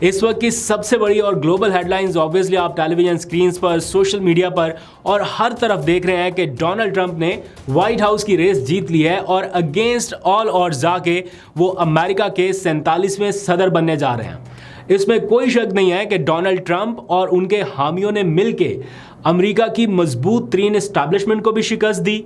इस वक्त की सबसे बड़ी और ग्लोबल हेडलाइंस ऑब्वियसली आप टेलीविजन स्क्रीन पर, सोशल मीडिया पर और हर तरफ देख रहे हैं कि डोनाल्ड ट्रंप ने व्हाइट हाउस की रेस जीत ली है और अगेंस्ट ऑल ऑड्स जाके वो अमेरिका के 47वें सदर बनने जा रहे हैं। इसमें कोई शक नहीं है कि डोनाल्ड ट्रंप और उनके हामियों ने मिलकर अमेरिका की मजबूत तरीन एस्टैब्लिशमेंट को भी शिकस्त दी,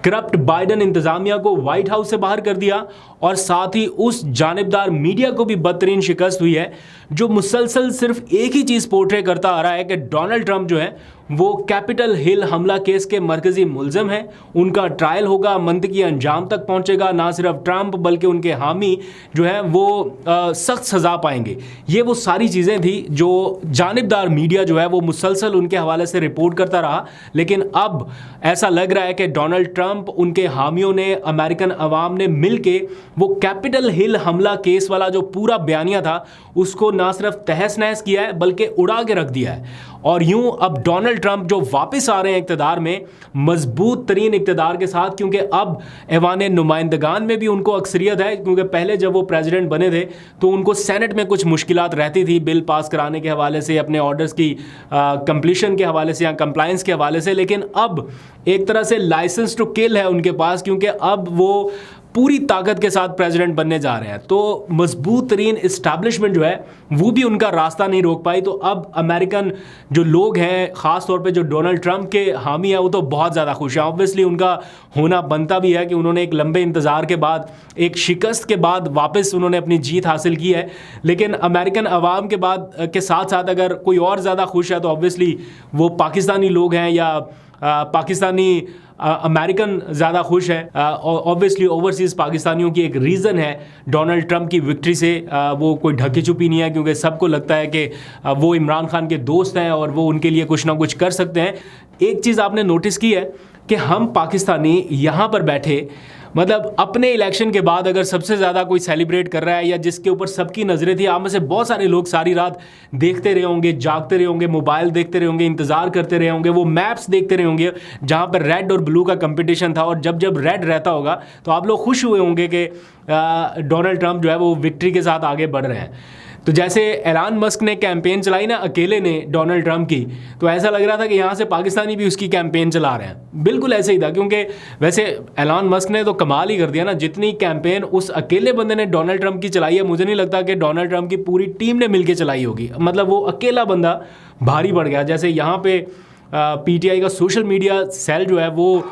करप्ट बाइडन इंतजामिया को व्हाइट हाउस से बाहर कर दिया और साथ ही उस जानिबदार मीडिया को भी बदतरीन शिकस्त हुई है जो मुसलसल सिर्फ एक ही चीज़ पोर्ट्रे करता आ रहा है कि डोनाल्ड ट्रंप जो है वो कैपिटल हिल हमला केस के मरकजी मुलजिम हैं। उनका ट्रायल होगा, मंतकी अंजाम तक पहुंचेगा, ना सिर्फ ट्रंप बल्कि उनके हामी जो है वो सख्त सज़ा पाएंगे। ये वो सारी चीज़ें थी जो जानिबदार मीडिया जो है वो मुसलसल उनके हवाले से रिपोर्ट करता रहा, लेकिन अब ऐसा लग रहा है कि डोनाल्ड ट्रंप, उनके हामियों ने, अमेरिकन अवाम ने मिल के वो कैपिटल हिल हमला केस वाला जो पूरा बयानिया था उसको ना सिर्फ तहस नहस किया है बल्कि उड़ा के रख दिया है। और यूं अब डोनाल्ड ट्रंप जो वापस आ रहे हैं इक़्तिदार में, मजबूत तरीन इक़्तिदार के साथ, क्योंकि अब ऐवान नुमाइंदगान में भी उनको अक्सरियत है, क्योंकि पहले जब वो प्रेसिडेंट बने थे तो उनको सेनेट में कुछ मुश्किलात रहती थी बिल पास कराने के हवाले से, अपने ऑर्डर्स की कंप्लीशन के हवाले से या कंप्लायंस के हवाले से, लेकिन अब एक तरह से लाइसेंस टू किल है उनके पास, क्योंकि अब वो पूरी ताकत के साथ प्रेसिडेंट बनने जा रहे हैं। तो मजबूत तरीन इस्टेब्लिशमेंट जो है वो भी उनका रास्ता नहीं रोक पाई। तो अब अमेरिकन जो लोग हैं, ख़ास तौर पे जो डोनाल्ड ट्रंप के हामी हैं, वो तो बहुत ज़्यादा खुश हैं। ऑब्वियसली उनका होना बनता भी है कि उन्होंने एक लंबे इंतज़ार के बाद, एक शिकस्त के बाद वापस उन्होंने अपनी जीत हासिल की है। लेकिन अमेरिकन अवाम के साथ साथ अगर कोई और ज़्यादा खुश है तो ऑब्वियसली वो पाकिस्तानी लोग हैं या पाकिस्तानी अमेरिकन ज़्यादा खुश है। ऑब्वियसली ओवरसीज़ पाकिस्तानियों की एक रीज़न है डोनाल्ड ट्रंप की विक्ट्री से, वो कोई ढकी छुपी नहीं है, क्योंकि सबको लगता है कि वो इमरान खान के दोस्त हैं और वो उनके लिए कुछ ना कुछ कर सकते हैं। एक चीज़ आपने नोटिस की है कि हम पाकिस्तानी यहाँ पर बैठे, मतलब अपने इलेक्शन के बाद अगर सबसे ज़्यादा कोई सेलिब्रेट कर रहा है या जिसके ऊपर सबकी नज़रें थी, आप में से बहुत सारे लोग सारी रात देखते रहे होंगे, जागते रहे होंगे, मोबाइल देखते रहे होंगे, इंतज़ार करते रहे होंगे, वो मैप्स देखते रहे होंगे जहाँ पर रेड और ब्लू का कंपटीशन था, और जब जब रेड रहता होगा तो आप लोग खुश हुए होंगे कि डोनाल्ड ट्रंप जो है वो विक्ट्री के साथ आगे बढ़ रहे हैं। तो जैसे एलन मस्क ने कैंपेन चलाई ना अकेले ने डोनाल्ड ट्रंप की, तो ऐसा लग रहा था कि यहाँ से पाकिस्तानी भी उसकी कैंपेन चला रहे हैं। बिल्कुल ऐसे ही था, क्योंकि वैसे एलन मस्क ने तो कमाल ही कर दिया ना, जितनी कैंपेन उस अकेले बंदे ने डोनाल्ड ट्रंप की चलाई है, मुझे नहीं लगता कि डोनाल्ड ट्रंप की पूरी टीम ने मिलकर चलाई होगी। मतलब वो अकेला बंदा भारी पड़ गया। जैसे यहाँ पे पीटीआई का सोशल मीडिया सेल जो है वो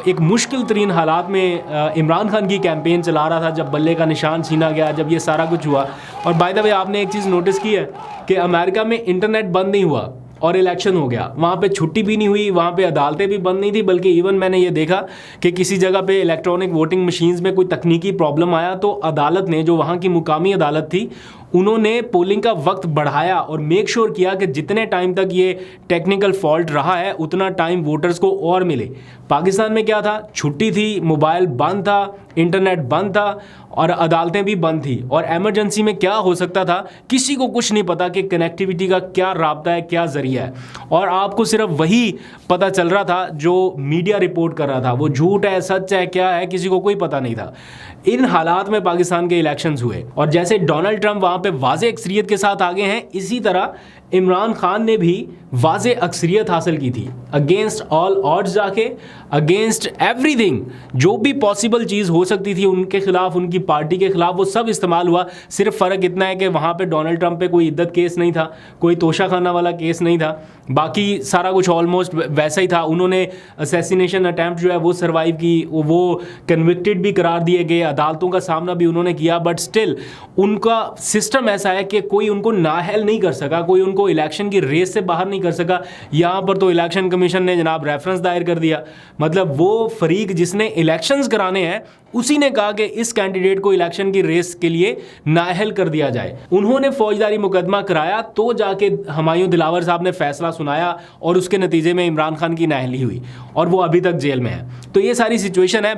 एक मुश्किल तरीन हालात में इमरान खान की कैंपेन चला रहा था जब बल्ले का निशान छीना गया, जब ये सारा कुछ हुआ। और बाय द वे आपने एक चीज़ नोटिस की है कि अमेरिका में इंटरनेट बंद नहीं हुआ और इलेक्शन हो गया, वहाँ पे छुट्टी भी नहीं हुई, वहाँ पे अदालतें भी बंद नहीं थी, बल्कि इवन मैंने ये देखा कि किसी जगह पे इलेक्ट्रॉनिक वोटिंग मशीन्स में कोई तकनीकी प्रॉब्लम आया तो अदालत ने, जो वहाँ की मुकामी अदालत थी, उन्होंने पोलिंग का वक्त बढ़ाया और मेक श्योर किया कि जितने टाइम तक ये टेक्निकल फॉल्ट रहा है उतना टाइम वोटर्स को और मिले। पाकिस्तान में क्या था, छुट्टी थी, मोबाइल बंद था, इंटरनेट बंद था और अदालतें भी बंद थी, और एमरजेंसी में क्या हो सकता था किसी को कुछ नहीं पता कि कनेक्टिविटी का क्या राब्ता है, क्या जरिया है, और आपको सिर्फ वही पता चल रहा था जो मीडिया रिपोर्ट कर रहा था। वो झूठ है, सच है, क्या है, किसी को कोई पता नहीं था। इन हालात में पाकिस्तान के इलेक्शंस हुए और जैसे डोनाल्ड ट्रंप वहाँ पे वाज़े अक्सरियत के साथ आगे हैं, इसी तरह इमरान खान ने भी वाज़े अक्सरियत हासिल की थी अगेंस्ट ऑल ऑड्स जाके, अगेंस्ट एवरीथिंग। जो भी पॉसिबल चीज़ हो सकती थी उनके खिलाफ, उनकी पार्टी के खिलाफ, वो सब इस्तेमाल हुआ। सिर्फ फ़र्क इतना है कि वहाँ पे डोनाल्ड ट्रंप पे कोई इद्दत केस नहीं था, कोई तोशाखाना वाला केस नहीं था, बाकी सारा कुछ ऑलमोस्ट वैसा ही था। उन्होंने असैसिनेशन अटैम्प्ट जो है वो सर्वाइव की, वो कन्विक्टेड भी करार दिए गए, अदालतों का सामना भी उन्होंने किया, बट स्टिल उनका सिस्टम ऐसा है कि कोई उनको नाअहल नहीं कर सका, कोई उनको इलेक्शन की रेस से बाहर नहीं कर सका। यहाँ पर तो इलेक्शन कमीशन ने जनाब रेफरेंस दायर कर दिया, मतलब वो फरीक जिसने इलेक्शंस कराने हैं उसी ने कहा कि इस कैंडिडेट को इलेक्शन की रेस के लिए नाअहल कर दिया जाए। उन्होंने फौजदारी मुकदमा कराया तो जाके हुमायूं दिलावर साहब ने फैसला सुनाया और उसके नतीजे में इमरान खान की नाअहली हुई और वो अभी तक जेल में है। तो ये सारी सिचुएशन है।